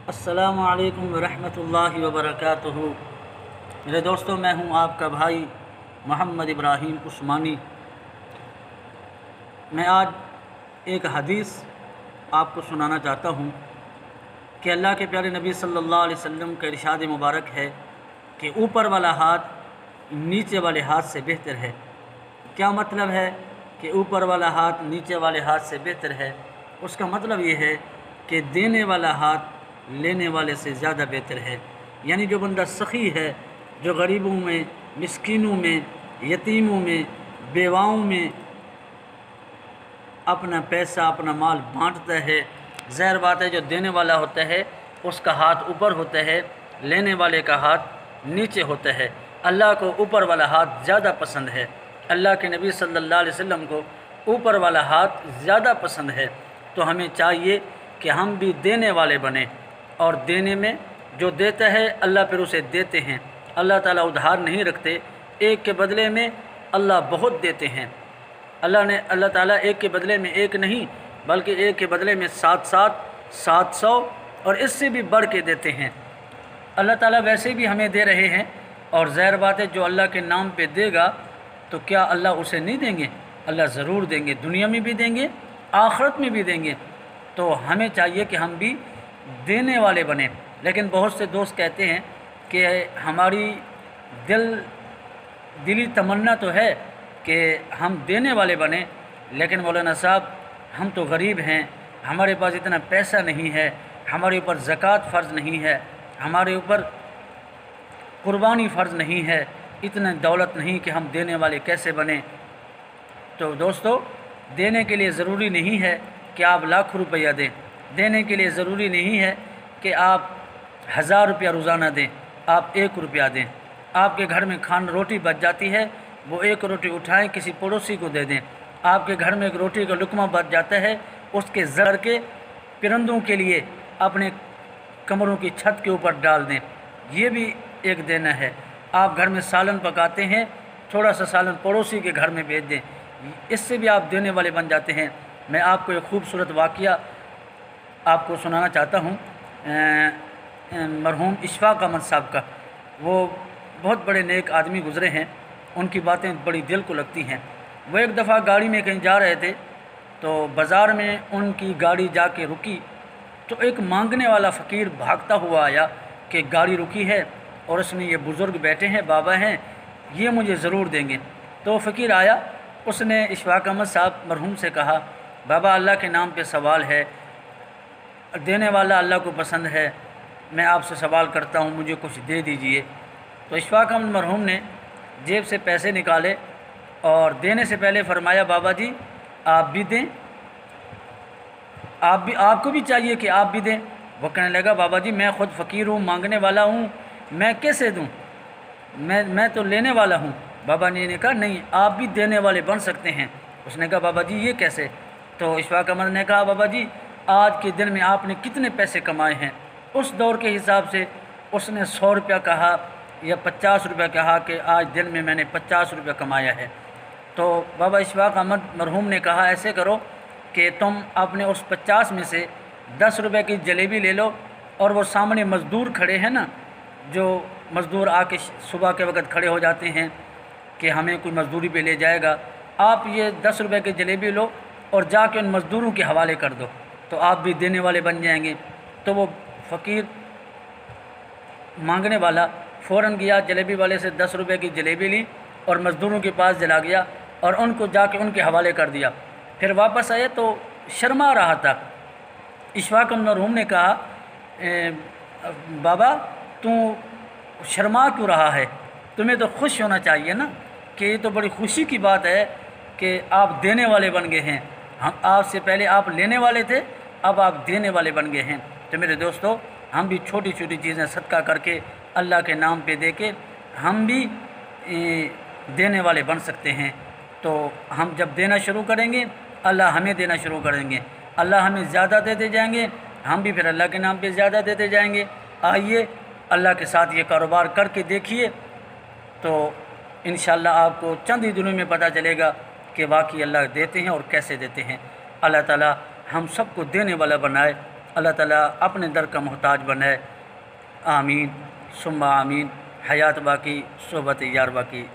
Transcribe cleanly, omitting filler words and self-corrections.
السلام علیکم ورحمۃ اللہ وبرکاتہ۔ میرے دوستوں، میں ہوں آپ کا بھائی محمد ابراہیم عثمانی۔ میں آج ایک حدیث آپ کو سنانا چاہتا ہوں کہ اللہ کے پیارے نبی صلی اللہ علیہ وسلم کا ارشاد مبارک ہے کہ اوپر والا ہاتھ نیچے والے ہاتھ سے بہتر ہے۔ کیا مطلب ہے کہ اوپر والا ہاتھ نیچے والے ہاتھ سے بہتر ہے؟ اس کا مطلب یہ ہے کہ دینے والا ہاتھ لینے والے سے زیادہ بہتر ہے۔ یعنی جو بندہ سخی ہے، جو غریبوں میں، مسکینوں میں، یتیموں میں، بیواؤں میں اپنا پیسہ، اپنا مال بانٹتا ہے، ظاہر بات ہے جو دینے والا ہوتا ہے اس کا ہاتھ اوپر ہوتا ہے، لینے والے کا ہاتھ نیچے ہوتا ہے۔ اللہ کو اوپر والا ہاتھ زیادہ پسند ہے۔ اللہ کے نبی صلی اللہ علیہ وسلم کو اوپر والا ہاتھ زیادہ پسند ہے۔ تو ہمیں چاہیے کہ ہم بھی دینے والے بنیں، اور دینے میں جو دیتا ہے اللہ پھر اسے دیتے ہیں۔ اللہ تعالیٰ ادھار نہیں رکھتے، ایک کے بدلے میں اللہ بہت دیتے ہیں۔ اللہ تعالیٰ ایک کے بدلے میں ایک نہیں بلکہ ایک کے بدلے میں 700 اور اس سے بھی بڑھ کے دیتے ہیں۔ اللہ تعالیٰ ویسے بھی ہمیں دے رہے ہیں، اور ظاہر بات ہے جو اللہ کے نام پہ دے گا تو کیا اللہ اسے نہیں دیں گے؟ اللہ ضرور دیں گے، دنیا میں بھی دیں گے، آخرت میں بھی دیں گے۔ تو ہمیں چاہیے کہ ہم بھی دینے والے بنیں۔ لیکن بہت سے دوست کہتے ہیں کہ ہماری دلی تمنا تو ہے کہ ہم دینے والے بنیں، لیکن مولانا صاحب ہم تو غریب ہیں، ہمارے پاس اتنا پیسہ نہیں ہے، ہمارے اوپر زکوٰۃ فرض نہیں ہے، ہمارے اوپر قربانی فرض نہیں ہے، اتنا دولت نہیں کہ ہم دینے والے کیسے بنیں؟ تو دوستو، دینے کے لیے ضروری نہیں ہے کہ آپ لاکھ روپیہ دیں، دینے کے لیے ضروری نہیں ہے کہ آپ 1000 روپیہ روزانہ دیں، آپ 1 روپیہ دیں۔ آپ کے گھر میں روٹی بچ جاتی ہے، وہ 1 روٹی اٹھائیں کسی پڑوسی کو دے دیں۔ آپ کے گھر میں ایک روٹی کا لقمہ بچ جاتا ہے، اس کے زر کے پرندوں کے لیے اپنے کمروں کی چھت کے اوپر ڈال دیں، یہ بھی ایک دینا ہے۔ آپ گھر میں سالن پکاتے ہیں، تھوڑا سا سالن پڑوسی کے گھر میں بھیج دیں، اس سے بھی آپ دینے والے بن جاتے ہیں۔ میں آپ کو ایک خوبصورت واقعہ آپ کو سنانا چاہتا ہوں، مرحوم اشفاق احمد صاحب کا۔ وہ بہت بڑے نیک آدمی گزرے ہیں، ان کی باتیں بڑی دل کو لگتی ہیں۔ وہ ایک دفعہ گاڑی میں کہیں جا رہے تھے تو بازار میں ان کی گاڑی جا کے رکی، تو ایک مانگنے والا فقیر بھاگتا ہوا آیا کہ گاڑی رکی ہے اور اس میں یہ بزرگ بیٹھے ہیں، بابا ہیں، یہ مجھے ضرور دیں گے۔ تو وہ فقیر آیا، اس نے اشفاق احمد صاحب مرحوم سے کہا، بابا اللہ کے نام پہ سوال ہے، دینے والا اللہ کو پسند ہے، میں آپ سے سوال کرتا ہوں، مجھے کچھ دے دیجئے۔ تو اشفاق احمد مرحوم نے جیب سے پیسے نکالے اور دینے سے پہلے فرمایا، بابا جی آپ بھی دیں، آپ کو بھی چاہیے کہ آپ بھی دیں۔ وہ کہنے لگا، بابا جی میں خود فقیر ہوں، مانگنے والا ہوں، میں کیسے دوں؟ میں تو لینے والا ہوں۔ بابا نے کہا نہیں، آپ بھی دینے والے بن سکتے ہیں۔ اس نے کہا بابا جی یہ کیسے؟ تو اشفاق احمد نے کہا، بابا جی آج کے دن میں آپ نے کتنے پیسے کمائے ہیں؟ اس دور کے حساب سے اس نے 100 روپیہ کہا یا 50 روپیہ کہا کہ آج دن میں میں نے 50 روپیہ کمایا ہے۔ تو بابا اشفاق احمد مرحوم نے کہا، ایسے کرو کہ تم اپنے اس 50 میں سے 10 روپے کی جلیبی لے لو، اور وہ سامنے مزدور کھڑے ہیں نا، جو مزدور آ کے صبح کے وقت کھڑے ہو جاتے ہیں کہ ہمیں کوئی مزدوری پہ لے جائے گا، آپ یہ 10 روپے کی جلیبی لو اور جا کے ان مزدوروں کے حوالے کر دو، تو آپ بھی دینے والے بن جائیں گے۔ تو وہ فقیر مانگنے والا فوراً گیا، جلیبی والے سے 10 روپے کی جلیبی لی اور مزدوروں کے پاس چلا گیا اور ان کو جا کے ان کے حوالے کر دیا۔ پھر واپس آئے تو شرما رہا تھا۔ اشفاق مرحوم نے کہا، بابا تو شرما کیوں رہا ہے؟ تمہیں تو خوش ہونا چاہیے نا، کہ یہ تو بڑی خوشی کی بات ہے کہ آپ دینے والے بن گئے ہیں، ہم آپ سے پہلے آپ لینے والے تھے، اب آپ دینے والے بن گئے ہیں۔ تو میرے دوستو، ہم بھی چھوٹی چھوٹی چیزیں صدقہ کر کے اللہ کے نام پہ دے کے ہم بھی دینے والے بن سکتے ہیں۔ تو ہم جب دینا شروع کریں گے اللہ ہمیں دینا شروع کریں گے، اللہ ہمیں زیادہ دیتے جائیں گے، ہم بھی پھر اللہ کے نام پہ زیادہ دیتے جائیں گے۔ آئیے اللہ کے ساتھ یہ کاروبار کر کے دیکھیے، تو انشاءاللہ آپ کو چند ہی دنوں میں پتہ چلے گا کہ واقعی اللہ دیتے ہیں اور کیسے دیتے ہیں۔ اللہ تعالی ہم سب کو دینے والا بنائے، اللہ تعالیٰ اپنے در کا محتاج بنائے۔ آمین ثم آمین۔ حیات باقی، صحبت یار باقی۔